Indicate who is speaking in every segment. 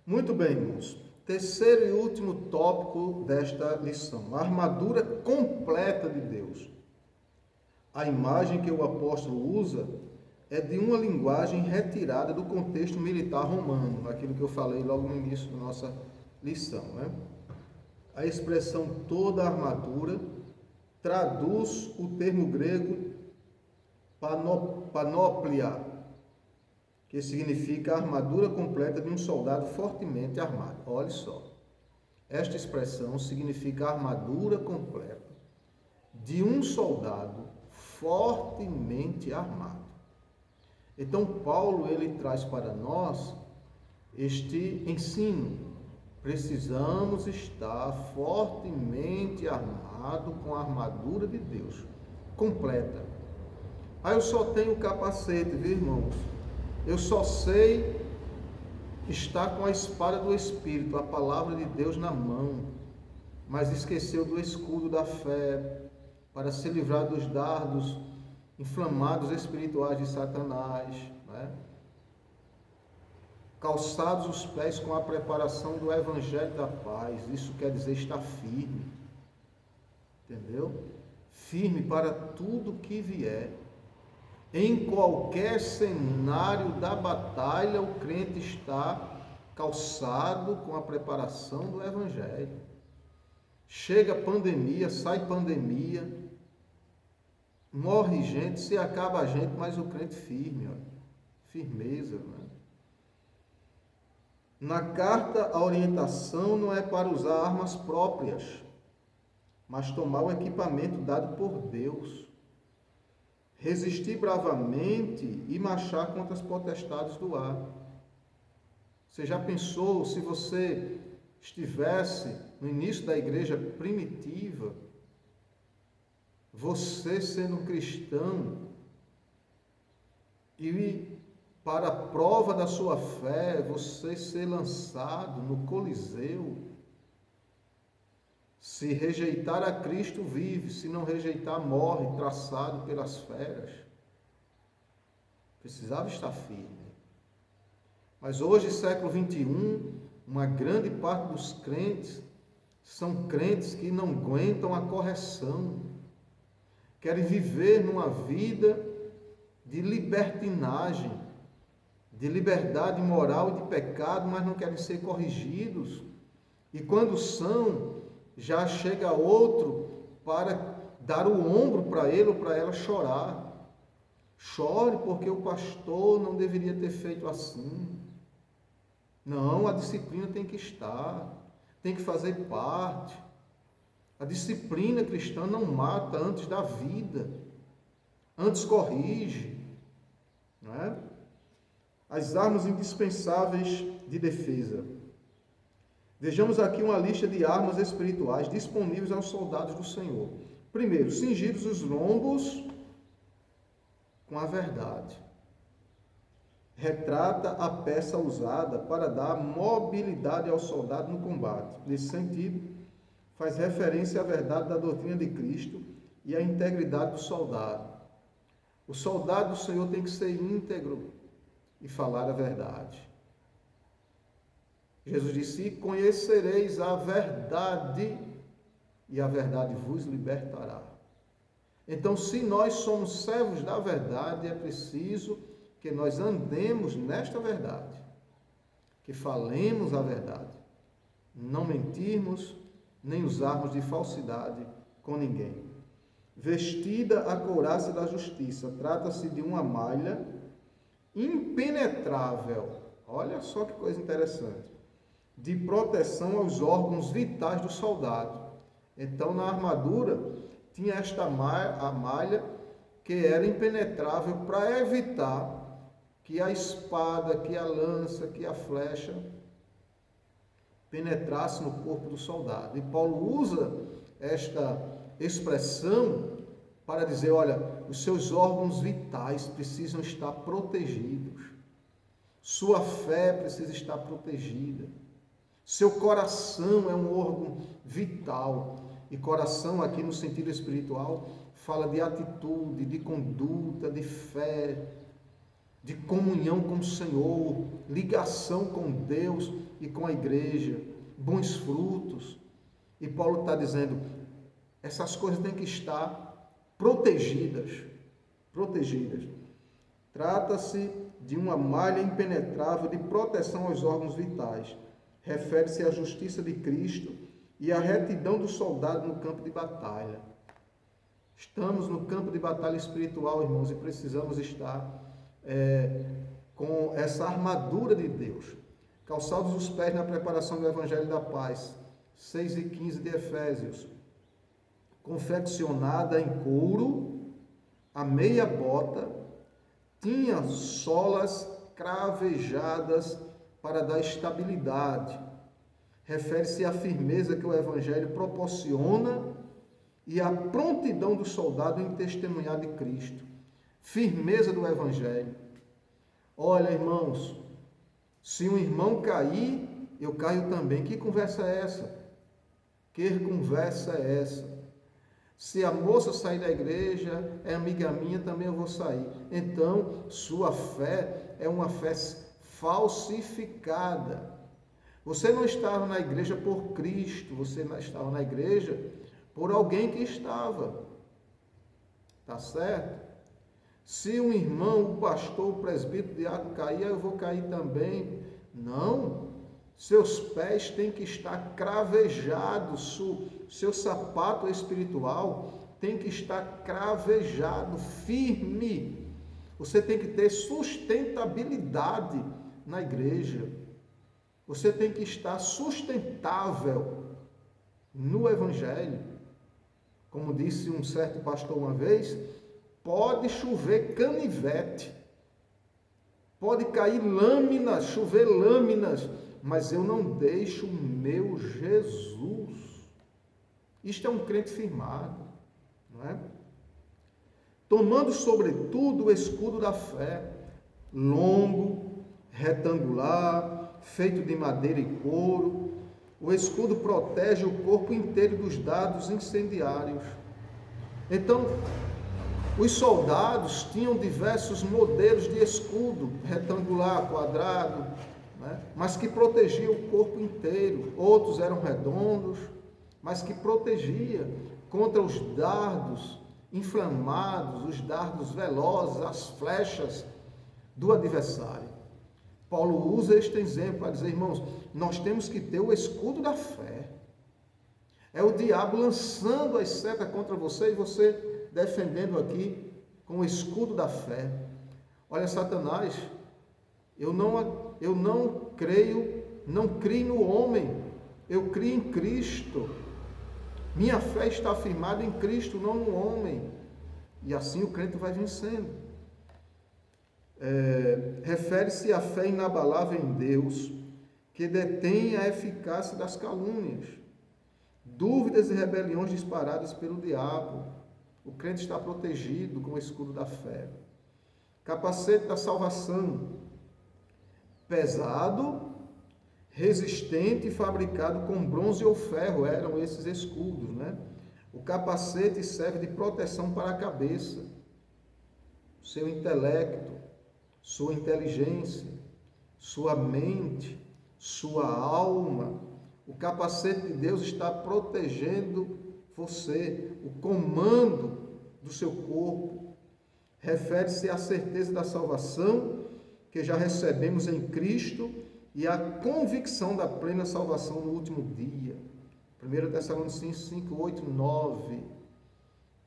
Speaker 1: Muito bem, irmãos. Terceiro e último tópico desta lição: a armadura completa de Deus. A imagem que o apóstolo usa é de uma linguagem retirada do contexto militar romano, aquilo que eu falei logo no início da nossa lição, né? A expressão toda a armadura traduz o termo grego panoplia, que significa a armadura completa de um soldado fortemente armado. Olha só, esta expressão significa a armadura completa de um soldado fortemente armado. Então Paulo ele traz para nós este ensino. Precisamos estar fortemente armado com a armadura de Deus completa. Eu só tenho capacete, viu, irmãos? Eu só sei estar com a espada do Espírito, a palavra de Deus na mão, mas esqueceu do escudo da fé para se livrar dos dardos inflamados espirituais de Satanás, né? Calçados os pés com a preparação do Evangelho da paz. Isso quer dizer estar firme, entendeu? Firme para tudo que vier. Em qualquer cenário da batalha, o crente está calçado com a preparação do Evangelho. Chega pandemia, sai pandemia, morre gente, se acaba a gente, mas o crente firme, olha, firmeza, né? Na carta, a orientação não é para usar armas próprias, mas tomar o equipamento dado por Deus. Resistir bravamente e marchar contra as potestades do ar. Você já pensou se você estivesse no início da igreja primitiva, você sendo cristão, e para a prova da sua fé, você ser lançado no Coliseu? Se rejeitar a Cristo, vive. Se não rejeitar, morre, traçado pelas feras. Precisava estar firme. Mas hoje, século 21, uma grande parte dos crentes são crentes que não aguentam a correção. Querem viver numa vida de libertinagem, de liberdade moral e de pecado, mas não querem ser corrigidos. E quando são, já chega outro para dar o ombro para ele ou para ela chorar. Chore porque o pastor não deveria ter feito assim. Não, a disciplina tem que estar, tem que fazer parte. A disciplina cristã não mata antes da vida, antes corrige, não é? As armas indispensáveis de defesa. Vejamos aqui uma lista de armas espirituais disponíveis aos soldados do Senhor. Primeiro, cingidos os lombos com a verdade. Retrata a peça usada para dar mobilidade ao soldado no combate. Nesse sentido, faz referência à verdade da doutrina de Cristo e à integridade do soldado. O soldado do Senhor tem que ser íntegro e falar a verdade. Jesus disse: conhecereis a verdade e a verdade vos libertará. Então, se nós somos servos da verdade, é preciso que nós andemos nesta verdade, que falemos a verdade, não mentirmos, nem usarmos de falsidade com ninguém. Vestida a couraça da justiça, trata-se de uma malha impenetrável, olha só que coisa interessante, de proteção aos órgãos vitais do soldado. Então, na armadura, tinha esta malha que era impenetrável para evitar que a espada, que a lança, que a flecha penetrasse no corpo do soldado. E Paulo usa esta expressão para dizer, olha, os seus órgãos vitais precisam estar protegidos. Sua fé precisa estar protegida. Seu coração é um órgão vital. E coração aqui no sentido espiritual fala de atitude, de conduta, de fé. de comunhão com o Senhor, ligação com Deus e com a igreja, bons frutos. E Paulo está dizendo, essas coisas têm que estar protegidas. Trata-se de uma malha impenetrável de proteção aos órgãos vitais. Refere-se à justiça de Cristo e à retidão do soldado no campo de batalha. Estamos no campo de batalha espiritual, irmãos, e precisamos estar com essa armadura de Deus. Calçados os pés na preparação do Evangelho da Paz, 6 e 15 de Efésios. Confeccionada em couro, a meia bota tinha solas cravejadas para dar estabilidade. Refere-se à firmeza que o Evangelho proporciona e à prontidão do soldado em testemunhar de Cristo. Firmeza do Evangelho. Olha, irmãos, se um irmão cair, eu caio também. Que conversa é essa? Que conversa é essa? Se a moça sair da igreja, é amiga minha, também eu vou sair. Então, sua fé é uma fé falsificada. Você não estava na igreja por Cristo, você não estava na igreja por alguém que estava. Tá certo? Se um irmão, o pastor, o presbítero, o diácono cair, eu vou cair também. Não. Seus pés têm que estar cravejados, seu sapato espiritual tem que estar cravejado, firme. Você tem que ter sustentabilidade na igreja. Você tem que estar sustentável no Evangelho. Como disse um certo pastor uma vez, pode chover canivete, pode cair lâminas, chover lâminas, mas eu não deixo o meu Jesus. Isto é um crente firmado, não é? Tomando sobretudo o escudo da fé, longo, retangular, feito de madeira e couro. O escudo protege o corpo inteiro dos dardos incendiários. Então, os soldados tinham diversos modelos de escudo, retangular, quadrado, né? Mas que protegia o corpo inteiro. Outros eram redondos, mas que protegia contra os dardos inflamados, os dardos velozes, as flechas do adversário. Paulo usa este exemplo para dizer, irmãos, nós temos que ter o escudo da fé. É o diabo lançando as setas contra você e você defendendo aqui com o escudo da fé. Olha, Satanás, eu não creio no homem, eu creio em Cristo. Minha fé está firmada em Cristo, não no homem. E assim o crente vai vencendo. Refere-se à fé inabalável em Deus, que detém a eficácia das calúnias, dúvidas e rebeliões disparadas pelo diabo. O crente está protegido com o escudo da fé. Capacete da salvação, pesado, resistente e fabricado com bronze ou ferro, eram esses escudos, né? O capacete serve de proteção para a cabeça, seu intelecto, sua inteligência, sua mente, sua alma. O capacete de Deus está protegendo você, o comando do seu corpo. Refere-se à certeza da salvação que já recebemos em Cristo e à convicção da plena salvação no último dia. 1 Tessalonicenses 5, 8, 9.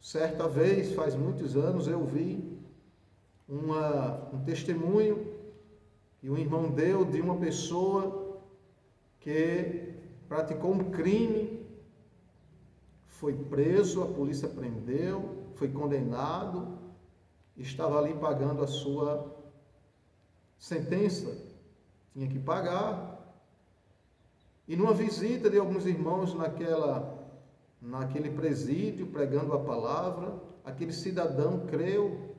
Speaker 1: Certa vez, faz muitos anos, eu vi um testemunho que um irmão deu de uma pessoa que praticou um crime, foi preso, a polícia prendeu, foi condenado, estava ali pagando a sua sentença, tinha que pagar. E numa visita de alguns irmãos naquele presídio, pregando a palavra, aquele cidadão creu,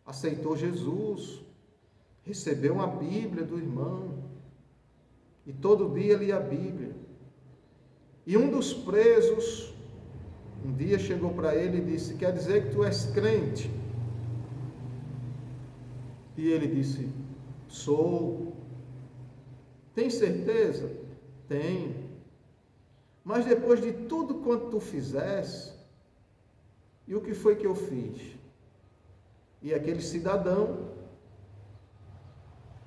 Speaker 1: aceitou Jesus, recebeu uma Bíblia do irmão, e todo dia lia a Bíblia. E um dos presos, um dia chegou para ele e disse, quer dizer que tu és crente? E ele disse: sou. Tem certeza? Tenho. Mas depois de tudo quanto tu fizeste, e o que foi que eu fiz? E aquele cidadão,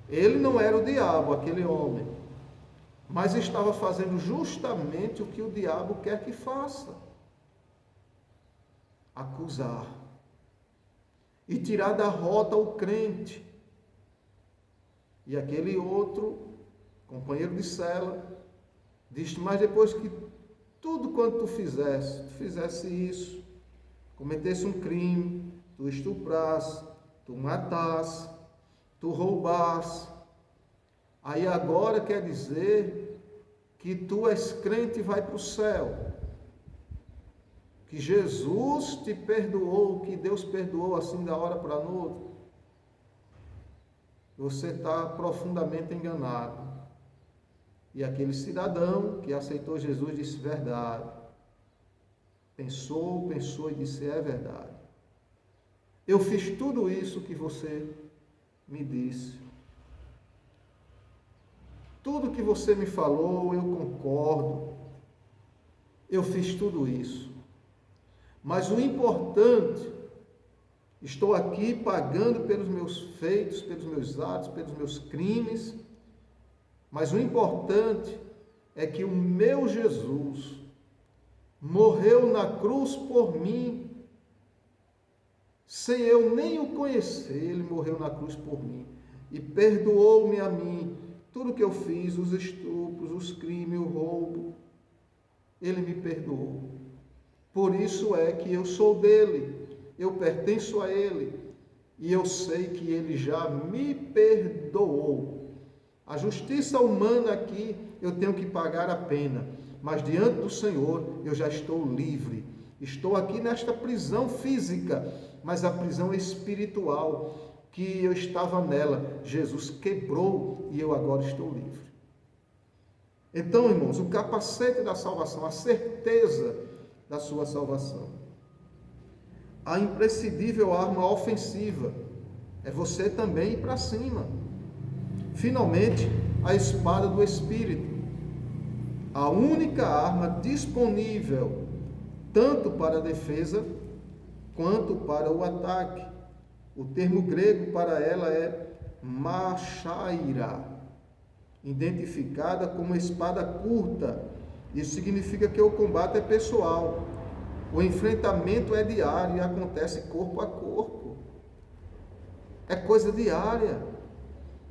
Speaker 1: ele não era o diabo, aquele homem, mas estava fazendo justamente o que o diabo quer que faça: acusar e tirar da rota o crente. E aquele outro companheiro de cela disse: mas depois que tudo quanto tu fizesse isso, cometesse um crime, tu estuprasse, tu matasse, tu roubasse, aí agora quer dizer que tu és crente e vai para o céu, que Jesus te perdoou, que Deus perdoou assim da hora para a outra. Você está profundamente enganado. E aquele cidadão que aceitou Jesus disse: verdade. Pensou e disse: é verdade. Eu fiz tudo isso que você me disse. Tudo que você me falou, eu concordo. Eu fiz tudo isso. Mas o importante, estou aqui pagando pelos meus feitos, pelos meus atos, pelos meus crimes, mas o importante é que o meu Jesus morreu na cruz por mim, sem eu nem o conhecer. Ele morreu na cruz por mim e perdoou-me a mim tudo que eu fiz, os estupros, os crimes, o roubo. Ele me perdoou. Por isso é que eu sou dele, eu pertenço a ele, e eu sei que ele já me perdoou. A justiça humana aqui, eu tenho que pagar a pena, mas diante do Senhor eu já estou livre. Estou aqui nesta prisão física, mas a prisão espiritual que eu estava nela, Jesus quebrou e eu agora estou livre. Então, irmãos, o capacete da salvação, a certeza da sua salvação. A imprescindível arma ofensiva é você também ir para cima. Finalmente, a espada do Espírito, a única arma disponível tanto para a defesa quanto para o ataque. O termo grego para ela é machaira, identificada como espada curta. Isso significa que o combate é pessoal. O enfrentamento é diário e acontece corpo a corpo. É coisa diária.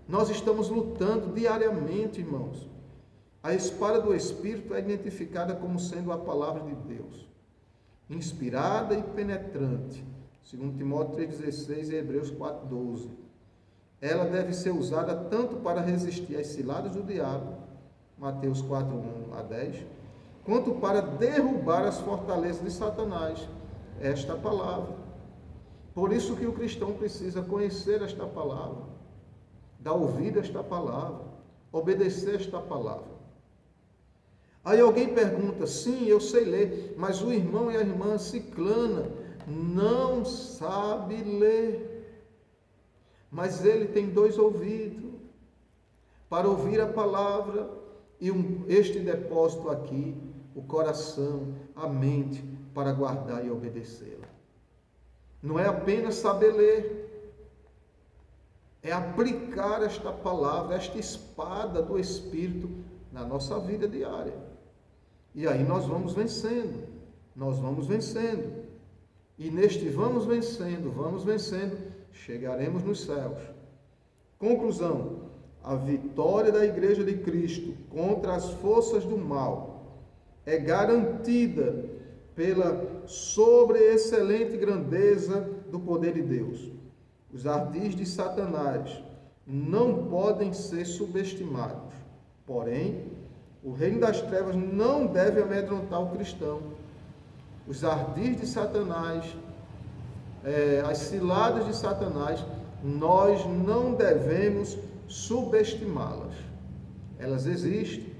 Speaker 1: Nós estamos lutando diariamente, irmãos. A espada do Espírito é identificada como sendo a palavra de Deus, inspirada e penetrante, segundo Timóteo 3,16 e Hebreus 4,12. Ela deve ser usada tanto para resistir às ciladas do diabo, Mateus 4:1 a 10, quanto para derrubar as fortalezas de Satanás, esta palavra. Por isso que o cristão precisa conhecer esta palavra, dar ouvido a esta palavra, obedecer esta palavra. Aí alguém pergunta: sim, eu sei ler, mas o irmão e a irmã ciclana não sabe ler. Mas ele tem 2 ouvidos para ouvir a palavra e este depósito aqui, o coração, a mente, para guardar e obedecê-la. Não é apenas saber ler, é aplicar esta palavra, esta espada do Espírito na nossa vida diária. E aí nós vamos vencendo. E neste vamos vencendo, chegaremos nos céus. Conclusão: a vitória da Igreja de Cristo contra as forças do mal é garantida pela sobreexcelente grandeza do poder de Deus. Os ardis de Satanás não podem ser subestimados. Porém, o reino das trevas não deve amedrontar o cristão. Os ardis de Satanás, as ciladas de Satanás, nós não devemos subestimá-las. Elas existem,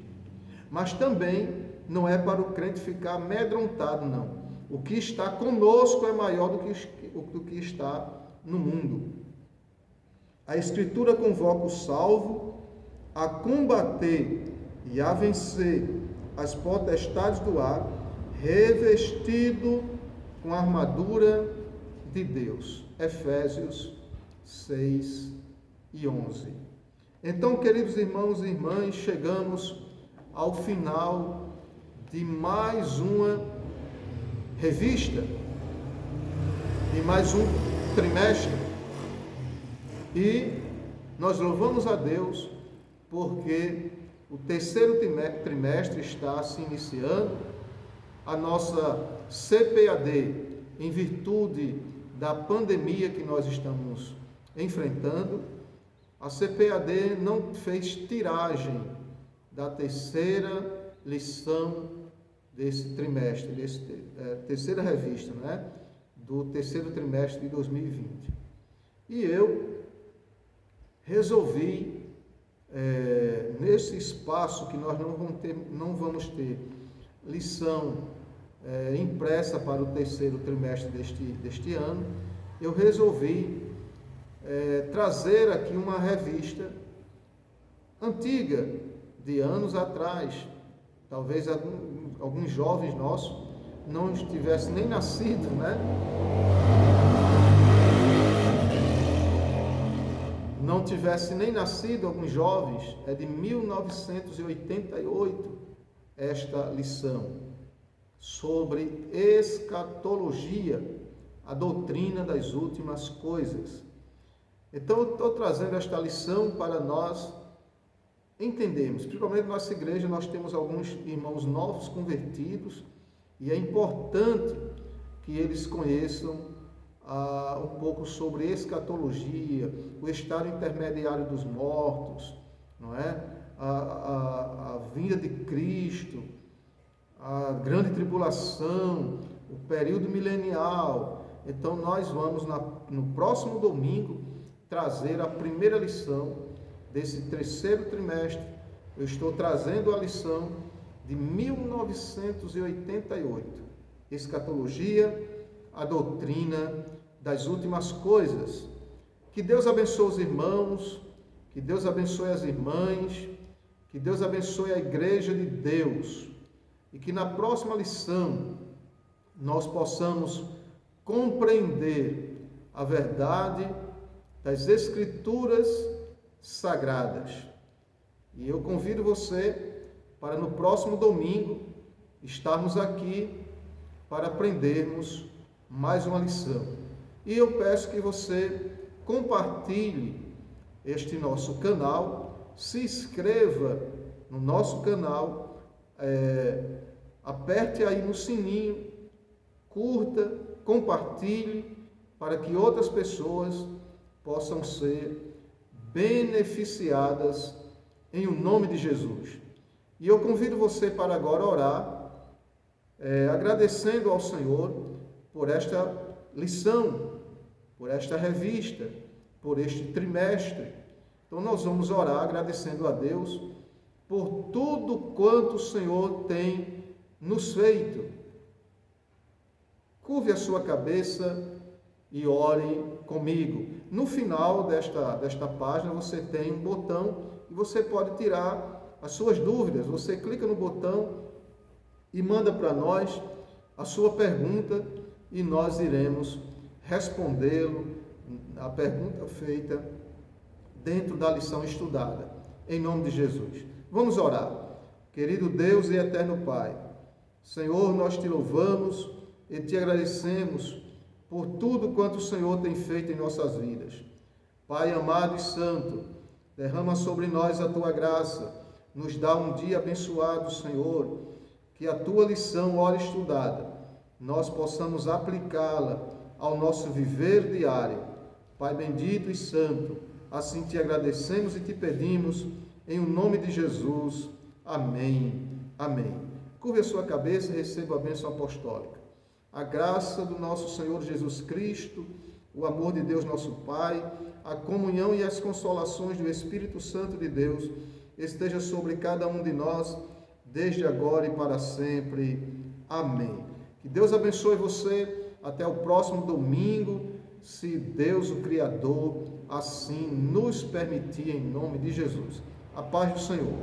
Speaker 1: mas também não é para o crente ficar amedrontado, não. O que está conosco é maior do que está no mundo. A Escritura convoca o salvo a combater e a vencer as potestades do ar, revestido com a armadura de Deus. Efésios 6 e 11. Então, queridos irmãos e irmãs, chegamos ao final de mais uma revista, de mais um trimestre. E nós louvamos a Deus porque o terceiro trimestre está se iniciando. A nossa CPAD, em virtude da pandemia que nós estamos enfrentando, a CPAD não fez tiragem da terceira lição desse trimestre, terceira revista, né? Do terceiro trimestre de 2020. E eu resolvi, nesse espaço que nós não vamos ter lição impressa para o terceiro trimestre deste ano, eu resolvi trazer aqui uma revista antiga, de anos atrás. Talvez alguns jovens nossos não estivessem nem nascidos, né? Não tivesse nem nascido alguns jovens. É de 1988 esta lição sobre escatologia, a doutrina das últimas coisas. Então eu estou trazendo esta lição para nós entendermos. Principalmente na nossa igreja nós temos alguns irmãos novos convertidos e é importante que eles conheçam um pouco sobre escatologia, o estado intermediário dos mortos, não é? A vinda de Cristo, a grande tribulação, o período milenial. Então nós vamos no próximo domingo trazer a primeira lição desse terceiro trimestre. Eu estou trazendo a lição de 1988, escatologia, a doutrina das últimas coisas. Que Deus abençoe os irmãos, que Deus abençoe as irmãs, que Deus abençoe a igreja de Deus e que na próxima lição nós possamos compreender a verdade das Escrituras sagradas. E eu convido você para no próximo domingo estarmos aqui para aprendermos mais uma lição. E eu peço que você compartilhe este nosso canal, se inscreva no nosso canal, aperte aí no sininho, curta, compartilhe, para que outras pessoas possam ser beneficiadas em o nome de Jesus. E eu convido você para agora orar, agradecendo ao Senhor por esta lição, por esta revista, por este trimestre. Então nós vamos orar agradecendo a Deus por tudo quanto o Senhor tem nos feito. Curve a sua cabeça e ore comigo. No final desta página você tem um botão e você pode tirar as suas dúvidas. Você clica no botão e manda para nós a sua pergunta e nós iremos respondê-lo, a pergunta feita dentro da lição estudada, em nome de Jesus. Vamos orar. Querido Deus e eterno Pai, Senhor, nós te louvamos e te agradecemos por tudo quanto o Senhor tem feito em nossas vidas. Pai amado e santo, derrama sobre nós a tua graça, nos dá um dia abençoado, Senhor, que a tua lição, ora estudada, nós possamos aplicá-la ao nosso viver diário. Pai bendito e santo, assim te agradecemos e te pedimos, em o nome de Jesus. Amém. Amém. Curve a sua cabeça e receba a bênção apostólica. A graça do nosso Senhor Jesus Cristo, o amor de Deus nosso Pai, a comunhão e as consolações do Espírito Santo de Deus esteja sobre cada um de nós, desde agora e para sempre. Amém. Que Deus abençoe você. Até o próximo domingo, se Deus, o Criador, assim nos permitir em nome de Jesus. A paz do Senhor.